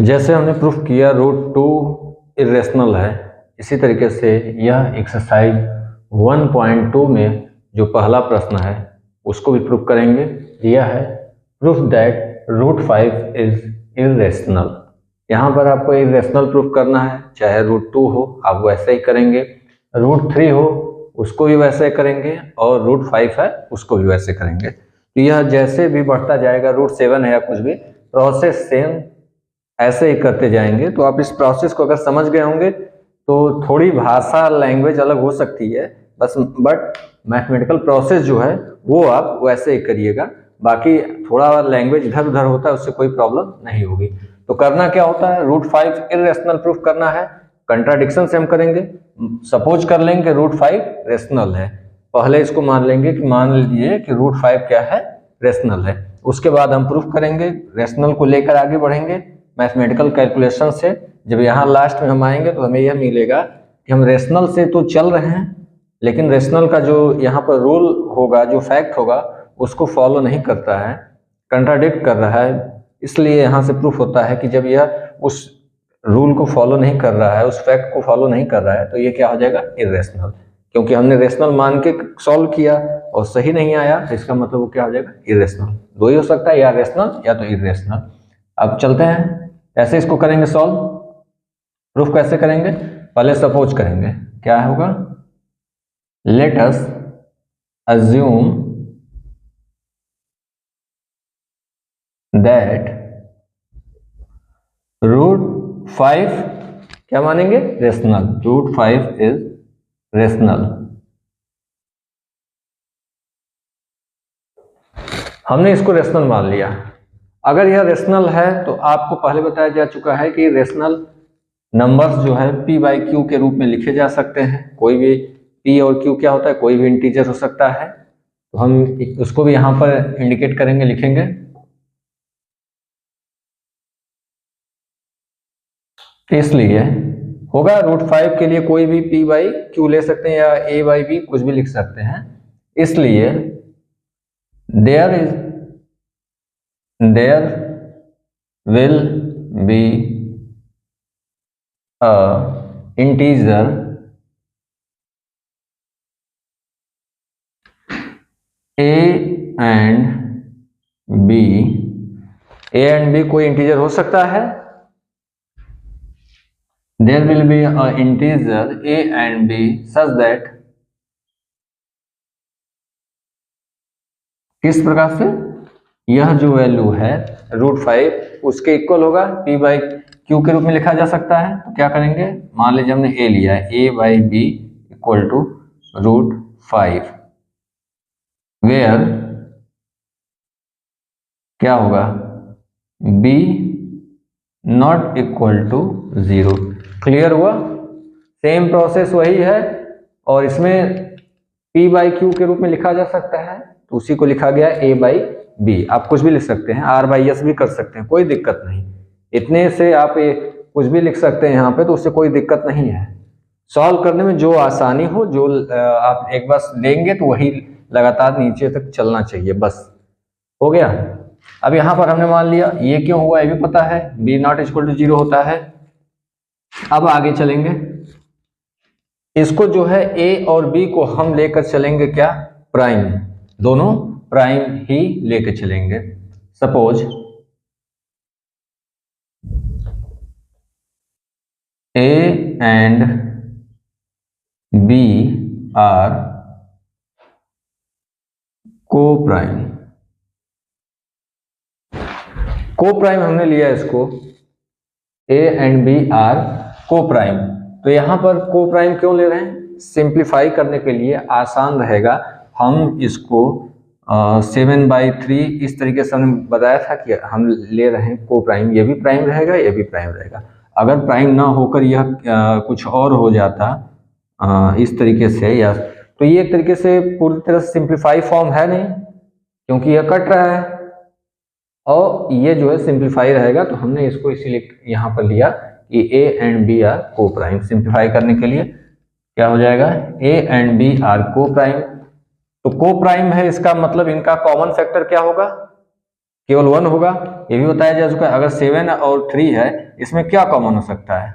जैसे हमने प्रूफ किया रूट 2 इरेशनल है, इसी तरीके से यह एक्सरसाइज 1.2 में जो पहला प्रश्न है उसको भी प्रूफ करेंगे। दिया है proof that root 5 is irrational. यहाँ पर आपको इरेशनल प्रूफ करना है, चाहे रूट 2 हो आप वैसे ही करेंगे, रूट 3 हो उसको भी वैसे करेंगे और रूट 5 है उसको भी वैसे करेंगे। तो यह जैसे भी बढ़ता जाएगा, रूट 7 है या कुछ भी, प्रोसेस सेम ऐसे ही करते जाएंगे। तो आप इस प्रोसेस को अगर समझ गए होंगे तो थोड़ी भाषा लैंग्वेज अलग हो सकती है बस, बट मैथमेटिकल प्रोसेस जो है वो आप वैसे ही करिएगा। बाकी थोड़ा लैंग्वेज इधर उधर होता है, उससे कोई प्रॉब्लम नहीं होगी। तो करना क्या होता है, रूट 5 इरेशनल प्रूफ करना है। कंट्राडिक्शन से हम करेंगे, सपोज कर लेंगे रूट 5 रेशनल है, पहले इसको मान लेंगे कि मान लीजिए कि रूट 5 क्या है, रेशनल है। उसके बाद हम प्रूफ करेंगे, रेशनल को लेकर आगे बढ़ेंगे मैथमेटिकल कैलकुलेशन से। जब यहाँ लास्ट में हम आएंगे तो हमें यह मिलेगा कि हम रेशनल से तो चल रहे हैं, लेकिन रेशनल का जो यहाँ पर रूल होगा, जो फैक्ट होगा, उसको फॉलो नहीं करता है, कंट्राडिक्ट कर रहा है। इसलिए यहाँ से प्रूफ होता है कि जब यह उस रूल को फॉलो नहीं कर रहा है, उस फैक्ट को फॉलो नहीं कर रहा है, तो ये क्या हो जाएगा, इरेशनल। क्योंकि हमने रेशनल मान के सॉल्व किया और सही नहीं आया, तो इसका मतलब वो क्या हो जाएगा, इरेशनल। दो ही हो सकता है, या रेशनल या तो इरेशनल। अब चलते हैं, ऐसे इसको करेंगे सॉल्व। प्रूफ कैसे करेंगे, पहले सपोज करेंगे, क्या होगा, let us assume that root 5 क्या मानेंगे, रेशनल। Root 5 is rational. हमने इसको रेशनल मान लिया। अगर यह रेशनल है तो आपको पहले बताया जा चुका है कि रेशनल नंबर्स जो है p बाई क्यू के रूप में लिखे जा सकते हैं। कोई भी p और q क्या होता है, कोई भी इंटीजर हो सकता है। तो हम उसको भी यहाँ पर इंडिकेट करेंगे, लिखेंगे। इसलिए होगा रूट 5 के लिए कोई भी p बाई क्यू ले सकते हैं या a बाई b कुछ भी लिख सकते हैं। इसलिए there will be a integer a and b कोई इंटीजर हो सकता है। there will be a integer a and b such that, किस प्रकार से, यह जो वैल्यू है रूट 5 उसके इक्वल होगा, p बाई क्यू के रूप में लिखा जा सकता है। तो क्या करेंगे, मान लीजिए हमने a लिया है, a by b equal to root 5, where क्या होगा, b not equal to 0। Clear हुआ, सेम प्रोसेस वही है और इसमें p बाई क्यू के रूप में लिखा जा सकता है, तो उसी को लिखा गया a बाई बी। आप कुछ भी लिख सकते हैं, r बाई एस भी कर सकते हैं, कोई दिक्कत नहीं। इतने से आप कुछ भी लिख सकते हैं यहाँ पे, तो उससे कोई दिक्कत नहीं है। सॉल्व करने में जो आसानी हो, जो आप एक बार लेंगे तो वही लगातार नीचे तक चलना चाहिए, बस हो गया। अब यहाँ पर हमने मान लिया, ये क्यों हुआ ये भी पता है, b नॉट इक्वल टू 0 होता है। अब आगे चलेंगे, इसको जो है a और b को हम लेकर चलेंगे क्या, प्राइम, दोनों प्राइम ही लेकर चलेंगे। Suppose a and b are coprime. Coprime हमने लिया इसको, a and b are coprime. तो यहाँ पर को प्राइम क्यों ले रहे हैं, सिंप्लीफाई करने के लिए, आसान रहेगा। हम इसको 7/3 इस तरीके से हमने बताया था कि हम ले रहे हैं को प्राइम, ये भी प्राइम रहेगा, ये भी प्राइम रहेगा। अगर प्राइम ना होकर यह कुछ और हो जाता इस तरीके से, या तो ये एक तरीके से पूरी तरह से सिंप्लीफाई फॉर्म है नहीं, क्योंकि यह कट रहा है और ये जो है सिंप्लीफाई रहेगा। तो हमने इसको इसीलिए यहाँ पर लिया कि a एंड b आर को प्राइम। सिंप्लीफाई करने के लिए क्या हो जाएगा, a and b are coprime. तो को प्राइम है, इसका मतलब इनका कॉमन फैक्टर क्या होगा, केवल 1 होगा। ये भी बताया जा चुका है। अगर 7 और 3 है, इसमें क्या कॉमन हो सकता है?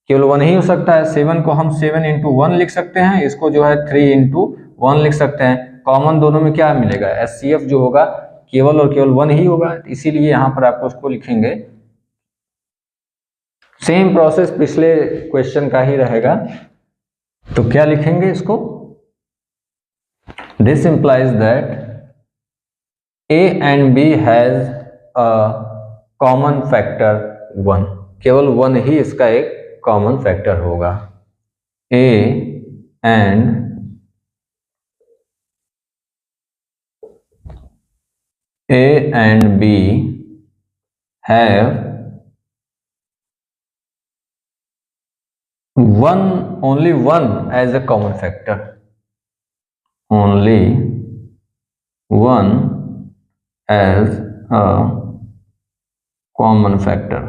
केवल 1 ही हो सकता है। 7 को हम 7 इंटू 1 लिख सकते हैं, इसको जो है 3 इंटू 1 लिख सकते हैं। कॉमन दोनों में क्या मिलेगा? HCF जो होगा केवल और केवल 1 ही होगा, इसीलिए यहाँ पर आपको उसको लिखेंगे। सेम प्रोसेस पिछले क्वेश्चन का ही रहेगा, तो क्या लिखेंगे इसको? This implies that A and B has a common factor 1, केवल 1 ही इसका एक कॉमन फैक्टर होगा। A and B have only one as a common factor, only one as a common factor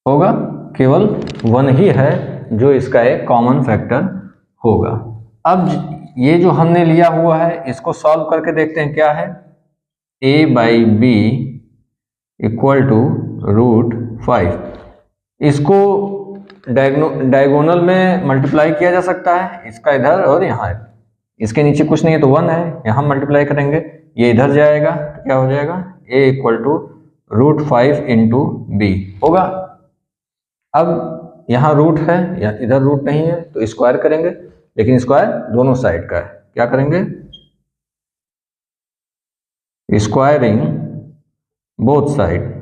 होगा। केवल 1 ही है जो इसका एक कॉमन फैक्टर होगा। अब ये जो हमने लिया हुआ है इसको सॉल्व करके देखते हैं क्या है। A by b equal to √5, इसको डायगोनल में मल्टीप्लाई किया जा सकता है, इसका इधर और यहाँ है। इसके नीचे कुछ नहीं है तो 1 है, यहाँ मल्टीप्लाई करेंगे, ये इधर जाएगा तो क्या हो जाएगा? A equal to √5 into b होगा। अब यहाँ रूट है, या इधर रूट नहीं है तो स्क्वायर करेंगे, लेकिन स्क्वायर दोनों साइड का है। क्या करेंगे? Squaring both side,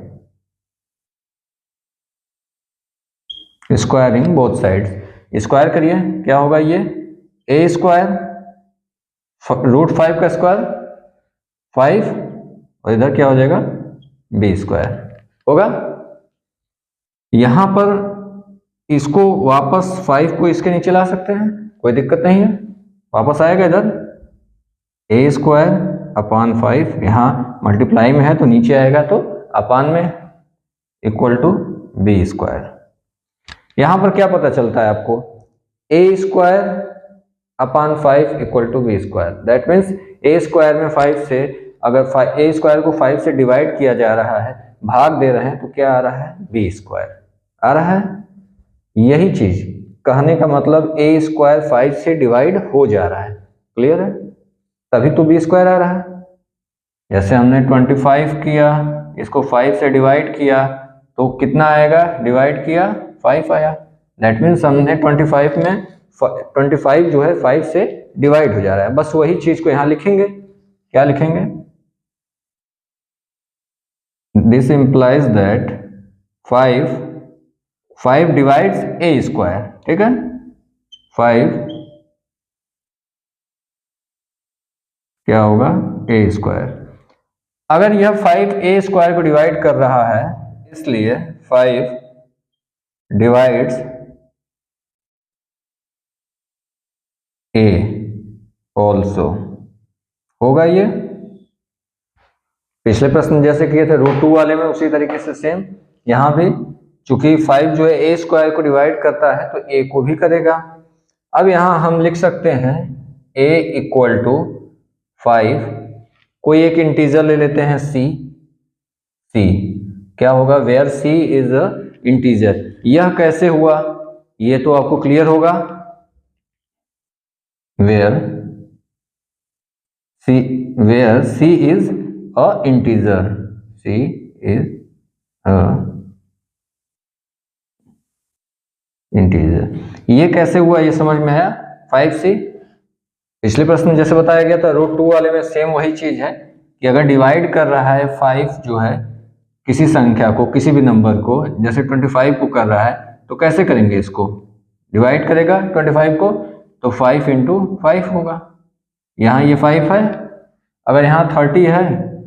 squaring both side. Square करिए, क्या होगा? ये A स्क्वायर √5 का स्क्वायर 5, और इधर क्या हो जाएगा? B स्क्वायर होगा। यहां पर इसको वापस 5 को इसके नीचे ला सकते हैं, कोई दिक्कत नहीं है, वापस आएगा इधर। A स्क्वायर अपॉन 5, यहाँ मल्टीप्लाई में है तो नीचे आएगा तो अपॉन में, इक्वल टू B स्क्वायर। यहां पर क्या पता चलता है आपको? A square upon 5 equal to B square. That means A square में 5 से, अगर A स्क्वायर को 5 से डिवाइड किया जा रहा है, भाग दे रहे हैं, तो क्या आ रहा है? B स्क्वायर आ रहा है। यही चीज कहने का मतलब A स्क्वायर 5 से डिवाइड हो जा रहा है। क्लियर है? तभी तो B स्क्वायर आ रहा है। जैसे हमने 25 किया, इसको 5 से डिवाइड किया तो कितना आएगा? डिवाइड किया 5 आया। दैट मीन्स हमने 25 में 25 जो है 5 से डिवाइड हो जा रहा है। बस वही चीज को यहां लिखेंगे। क्या लिखेंगे? This implies that 5 divides A square, ठीक है? 5 क्या होगा? A square. अगर यह 5 A स्क्वायर को डिवाइड कर रहा है, इसलिए 5 डिवाइड्स A ऑल्सो होगा। ये पिछले प्रश्न जैसे किए थे √2 वाले में, उसी तरीके से सेम यहां भी, चूंकि 5 जो है A स्क्वायर को डिवाइड करता है तो A को भी करेगा। अब यहां हम लिख सकते हैं A इक्वल टू 5, कोई एक इंटीजर ले लेते हैं C क्या होगा? Where C is a integer. यह कैसे हुआ ये तो आपको क्लियर होगा। Where C is a integer, C is a integer. ये कैसे हुआ ये समझ में आया? 5C पिछले प्रश्न में जैसे बताया गया था √2 वाले में सेम वही चीज है कि अगर डिवाइड कर रहा है 5 जो है किसी संख्या को, किसी भी नंबर को, जैसे 25 को कर रहा है, तो कैसे करेंगे? इसको डिवाइड करेगा 25 को तो 5 इंटू 5 होगा। यहाँ ये 5 है, अगर यहाँ 30 है,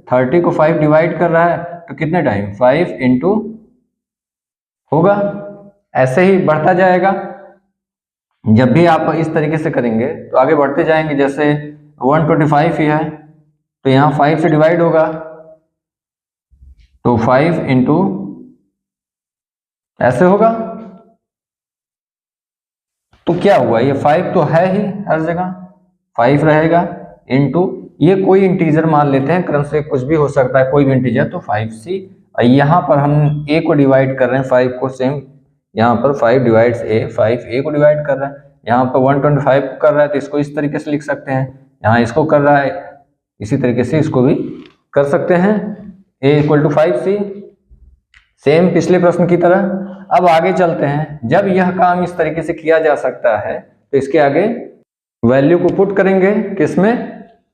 30 को 5 डिवाइड कर रहा है तो कितने टाइम? 5 इंटू होगा। ऐसे ही बढ़ता जाएगा। जब भी आप इस तरीके से करेंगे तो आगे बढ़ते जाएंगे। जैसे 125 ही है तो यहाँ 5 से डिवाइड होगा तो 5 इंटू ऐसे होगा। तो क्या हुआ? ये 5 तो है ही हर जगह, 5 रहेगा इंटू ये कोई इंटीजर मान लेते हैं, क्रम से कुछ भी हो सकता है, कोई भी इंटीजर, तो 5c। यहाँ पर हम a को डिवाइड कर रहे हैं 5 को, सेम यहाँ पर 5 डिवाइड्स a, 5a को डिवाइड कर रहा है, यहाँ पर 125 को कर रहा है, तो इसको इस तरीके से लिख सकते हैं, यहाँ इसको कर रहा है, इसी तरीके से इसको भी कर सकते हैं, a = 5c, सेम पिछले प्रश्न की तरह। अब आगे चलते हैं, जब यह काम इस तरीके से किया जा सकता है तो इसके आगे वैल्यू को पुट करेंगे किसमें,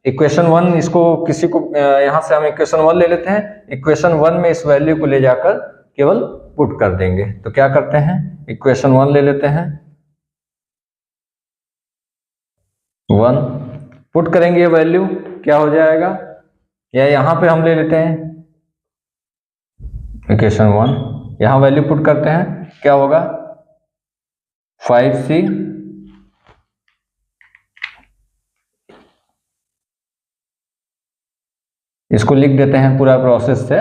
इक्वेशन 1, इसको किसी को यहाँ से हम इक्वेशन 1 ले लेते हैं, इक्वेशन 1 में इस वैल्यू को ले जाकर केवल पुट कर देंगे। तो क्या करते हैं, इक्वेशन 1 ले लेते हैं, 1 पुट करेंगे, ये वैल्यू क्या हो जाएगा, या यहाँ पे हम ले लेते हैं इक्वेशन 1, यहाँ वैल्यू पुट करते हैं, क्या होगा 5c इसको लिख देते हैं पूरा प्रोसेस से,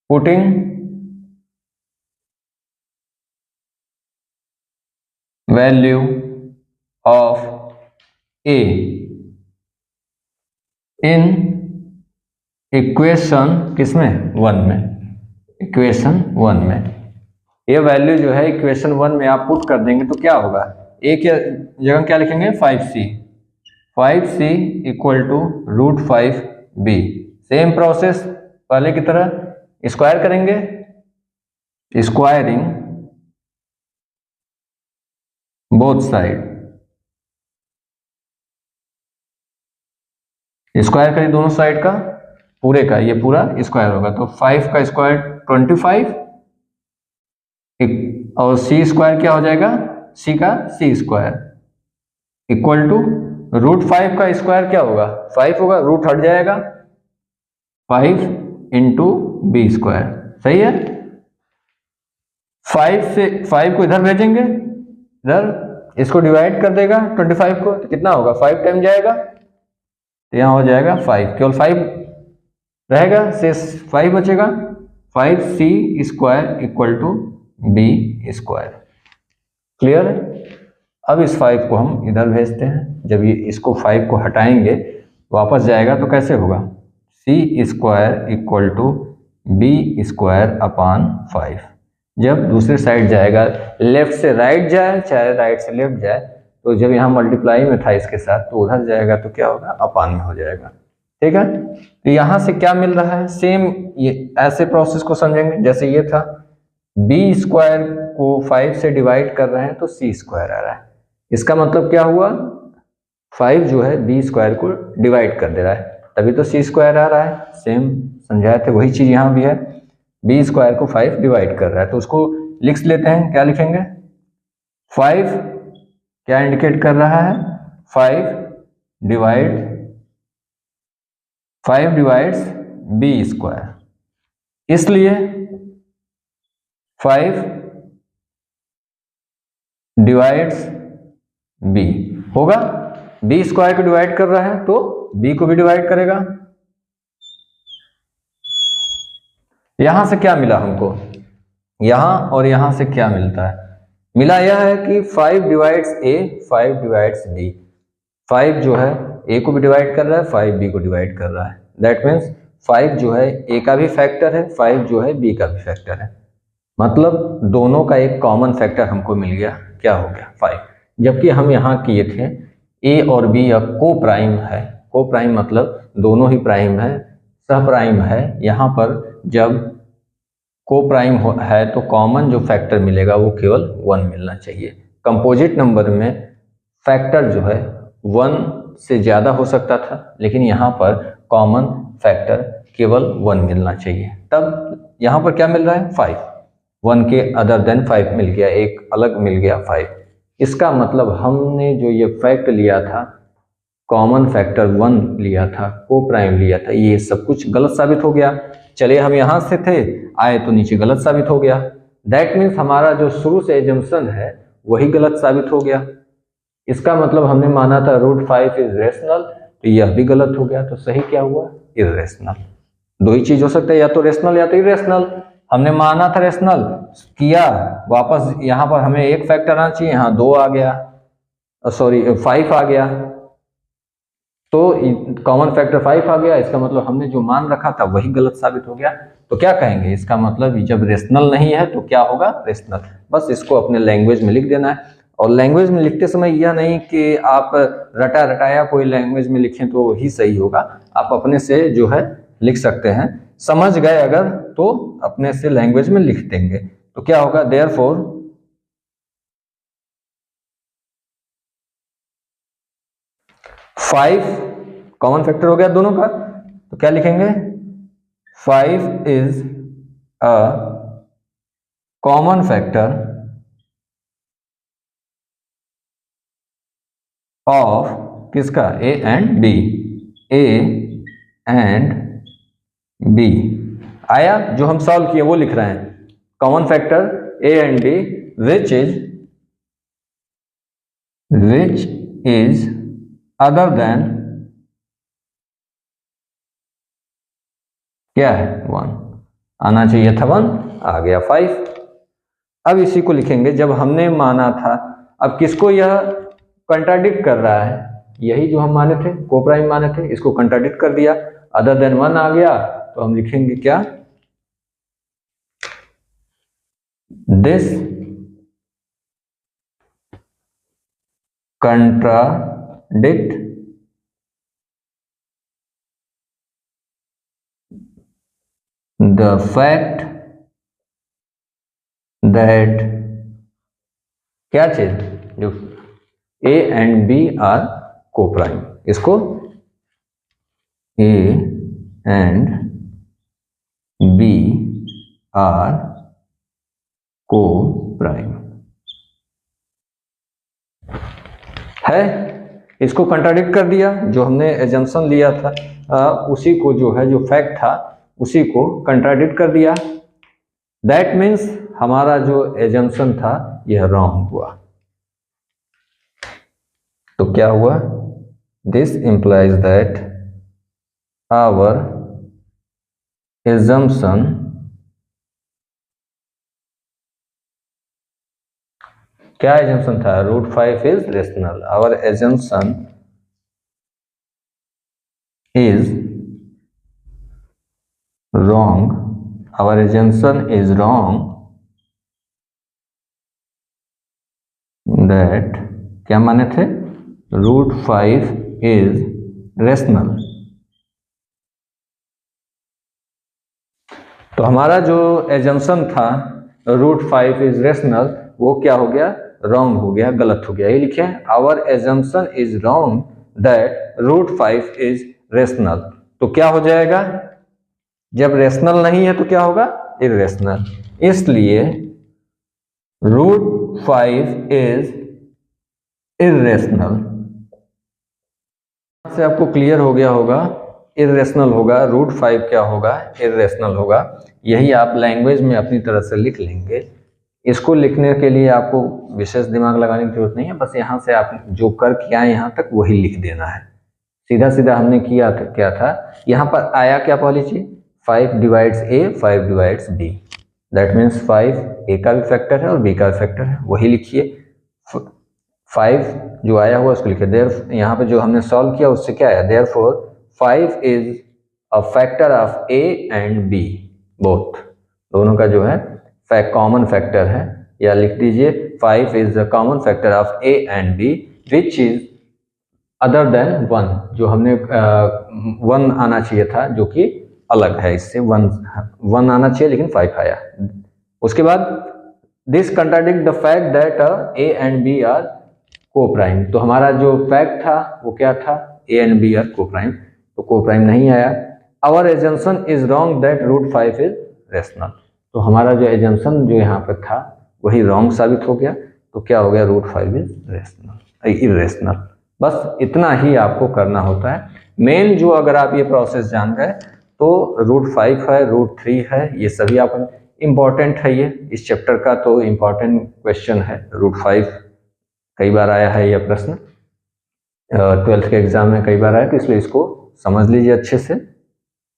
putting value of a in equation किसमें 1 में, इक्वेशन 1 में ये वैल्यू जो है इक्वेशन 1 में आप पुट कर देंगे तो क्या होगा, a के जगह क्या लिखेंगे 5c, 5c = √5b, same process पहले की तरह, स्क्वायर करेंगे, स्क्वायरिंग बोथ साइड, स्क्वायर करें दोनों साइड का, पूरे का, ये पूरा स्क्वायर होगा, तो 5 का स्क्वायर 25 और c स्क्वायर क्या हो जाएगा, c का c स्क्वायर = √5 का स्क्वायर क्या होगा 5 होगा, रूट हट जाएगा, 5 × b स्क्वायर, सही है। 5 से 5 को इधर भेजेंगे, इधर इसको डिवाइड कर देगा 25 को, तो कितना होगा 5 टाइम जाएगा, तो यहाँ हो जाएगा 5, केवल 5 रहेगा, शेष 5 बचेगा, 5c square = b square, clear. अब इस 5 को हम इधर भेजते हैं, जब ये इसको 5 को हटाएंगे वापस जाएगा तो कैसे होगा, c square = b square upon 5, जब दूसरे साइड जाएगा, लेफ्ट से राइट जाए चाहे राइट से लेफ्ट जाए, तो जब यहाँ मल्टीप्लाई में था इसके साथ तो उधर जाएगा तो क्या होगा, अपान में हो जाएगा, ठीक है। तो यहाँ से क्या मिल रहा है, सेम ये ऐसे प्रोसेस को समझेंगे जैसे ये था, b स्क्वायर को 5 से डिवाइड कर रहे हैं तो c स्क्वायर आ रहा है, इसका मतलब क्या हुआ, 5 जो है b स्क्वायर को डिवाइड कर दे रहा है, तभी तो c स्क्वायर आ रहा है, सेम समझाए थे वही चीज यहाँ भी है, b स्क्वायर को 5 डिवाइड कर रहा है, तो उसको लिख लेते हैं, क्या लिखेंगे, 5 क्या इंडिकेट कर रहा है, 5 डिवाइड्स b स्क्वायर, इसलिए 5 डिवाइड्स b होगा, b स्क्वायर को डिवाइड कर रहा है तो b को भी डिवाइड करेगा। यहां से क्या मिला हमको, यहां और यहां से क्या मिलता है, मिला यह है कि 5 डिवाइड्स a, 5 डिवाइड्स b, 5 जो है a को भी डिवाइड कर रहा है, 5 b को डिवाइड कर रहा है, दैट मीन्स 5 जो है a का भी फैक्टर है, 5 जो है b का भी फैक्टर है, मतलब दोनों का एक कॉमन फैक्टर हमको मिल गया, क्या हो गया 5, जबकि हम यहाँ किए थे a और b अब को प्राइम है, को प्राइम मतलब दोनों ही प्राइम है, सह प्राइम है, यहाँ पर जब को प्राइम है तो कॉमन जो फैक्टर मिलेगा वो केवल 1 मिलना चाहिए, कंपोजिट नंबर में फैक्टर जो है 1 से ज़्यादा हो सकता था, लेकिन यहाँ पर कॉमन फैक्टर केवल 1 मिलना चाहिए, तब यहाँ पर क्या मिल रहा है 5, 1 के अदर देन 5 मिल गया, एक अलग मिल गया 5, इसका मतलब हमने जो ये फैक्ट लिया था, कॉमन फैक्टर 1 लिया था, को प्राइम लिया था, ये सब कुछ गलत साबित हो गया, चले हम यहाँ से थे आए तो नीचे गलत साबित हो गया, दैट मीन्स हमारा जो शुरू से एजम्पशन है वही गलत साबित हो गया, इसका मतलब हमने माना था √5 इज रेशनल, तो यह भी गलत हो गया, तो सही क्या हुआ, इर्रेशनल। दो ही चीज हो सकता है, या तो रेशनल या तो इर्रेशनल, हमने माना था रेशनल, किया वापस यहाँ पर हमें एक फैक्टर आना चाहिए, यहाँ 2 आ गया, सॉरी 5 आ गया, तो कॉमन फैक्टर 5 आ गया, इसका मतलब हमने जो मान रखा था वही गलत साबित हो गया। तो क्या कहेंगे, इसका मतलब जब रेशनल नहीं है तो क्या होगा, रेशनल। बस इसको अपने लैंग्वेज में लिख देना है। और लैंग्वेज में लिखते समय यह नहीं कि आप रटा रटाया कोई लैंग्वेज में लिखें तो ही सही होगा, आप अपने से जो है लिख सकते हैं। समझ गए अगर तो अपने से लैंग्वेज में लिख देंगे। तो क्या होगा, देयरफॉर 5 कॉमन फैक्टर हो गया दोनों का, तो क्या लिखेंगे, 5 is a common factor of किसका, A and B, A and B. आया, जो हम सॉल्व किए वो लिख रहे हैं, common factor A and B which is other than क्या है, 1 आना चाहिए था, 1 आ गया 5। अब इसी को लिखेंगे जब हमने माना था, अब किसको यह कंट्राडिक्ट कर रहा है, यही जो हम माने थे कोप्राइम माने थे, इसको कंट्राडिक्ट कर दिया, अदर देन 1 आ गया, तो हम लिखेंगे क्या, this contradict the fact that क्या चीज, जो A and B are coprime, इसको A and B are coprime है, इसको कंट्राडिक्ट कर दिया, जो हमने एजम्पशन लिया था उसी को जो है, जो फैक्ट था उसी को कंट्राडिक्ट कर दिया। दैट मीन्स हमारा जो एजम्पशन था यह रॉन्ग हुआ। तो क्या हुआ, this implies that our assumption क्या एजम्पशन था, √5 is rational. Our assumption is wrong, our assumption is wrong that क्या माने थे, √5 is rational। तो हमारा जो एजम्पशन था √5 is rational वो क्या हो गया, रॉन्ग हो गया, गलत हो गया। ये लिखे, our assumption is wrong that √5 is rational. तो क्या हो जाएगा, जब रेशनल नहीं है तो क्या होगा, इरेशनल। इसलिए √5 इज इरेशनल। से आपको क्लियर हो गया होगा, इरेशनल होगा, √5 क्या होगा, इरेशनल होगा। यही आप लैंग्वेज में अपनी तरह से लिख लेंगे। इसको लिखने के लिए आपको विशेष दिमाग लगाने की जरूरत नहीं है, बस यहाँ से आप जो कर के आए यहाँ तक वही लिख देना है। सीधा सीधा हमने किया था, क्या था यहाँ पर आया, क्या पहली चीज, 5 divides a, 5 divides b, that means 5 a का भी फैक्टर है और बी का भी फैक्टर है, वही लिखिए। 5 जो आया हुआ उसको लिखिए। देयर यहाँ पे जो हमने सॉल्व किया उससे क्या आया, therefore 5 is a factor of a and b both, दोनों का जो है कॉमन फैक्टर है, या लिख दीजिए 5 is the common factor of a and B which is other than 1, जो हमने 1 आना चाहिए था जो कि अलग है इससे, 1 आना चाहिए लेकिन 5 आया। उसके बाद this contradict the fact that a and b are coprime. तो हमारा जो फैक्ट था वो क्या था, a and b are coprime, तो कोप्राइम नहीं आया। Our assumption is wrong that √5 is rational. तो हमारा जो एजम्पशन जो यहाँ पर था वही रॉन्ग साबित हो गया। तो क्या हो गया, √5 इज रेशनल, इरेशनल। बस इतना ही आपको करना होता है। मेन जो अगर आप ये प्रोसेस जान गए तो √5 है, √3 है, ये सभी आप इम्पॉर्टेंट है, ये इस चैप्टर का तो इम्पॉर्टेंट क्वेश्चन है। √5 कई बार आया है यह प्रश्न, 12th के एग्जाम में कई बार आया, तो इसलिए इसको समझ लीजिए अच्छे से,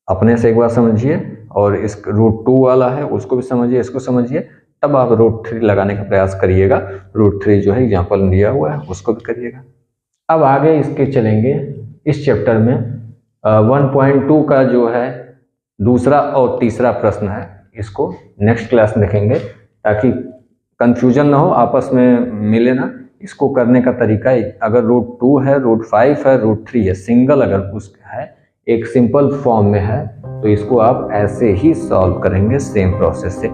अपने से एक बार समझिए, और इस √2 वाला है उसको भी समझिए, इसको समझिए, तब आप √3 लगाने का प्रयास करिएगा। √3 जो है एग्जाम्पल दिया हुआ है उसको भी करिएगा। अब आगे इसके चलेंगे इस चैप्टर में 1.2 का जो है दूसरा और तीसरा प्रश्न है, इसको नेक्स्ट क्लास में देखेंगे ताकि कंफ्यूजन ना हो, आपस में मिले ना। इसको करने का तरीका अगर रूट 2 है, रूट 5 है, रूट 3 है, सिंगल अगर उसका है, एक सिंपल फॉर्म में है, तो इसको आप ऐसे ही सॉल्व करेंगे सेम प्रोसेस से।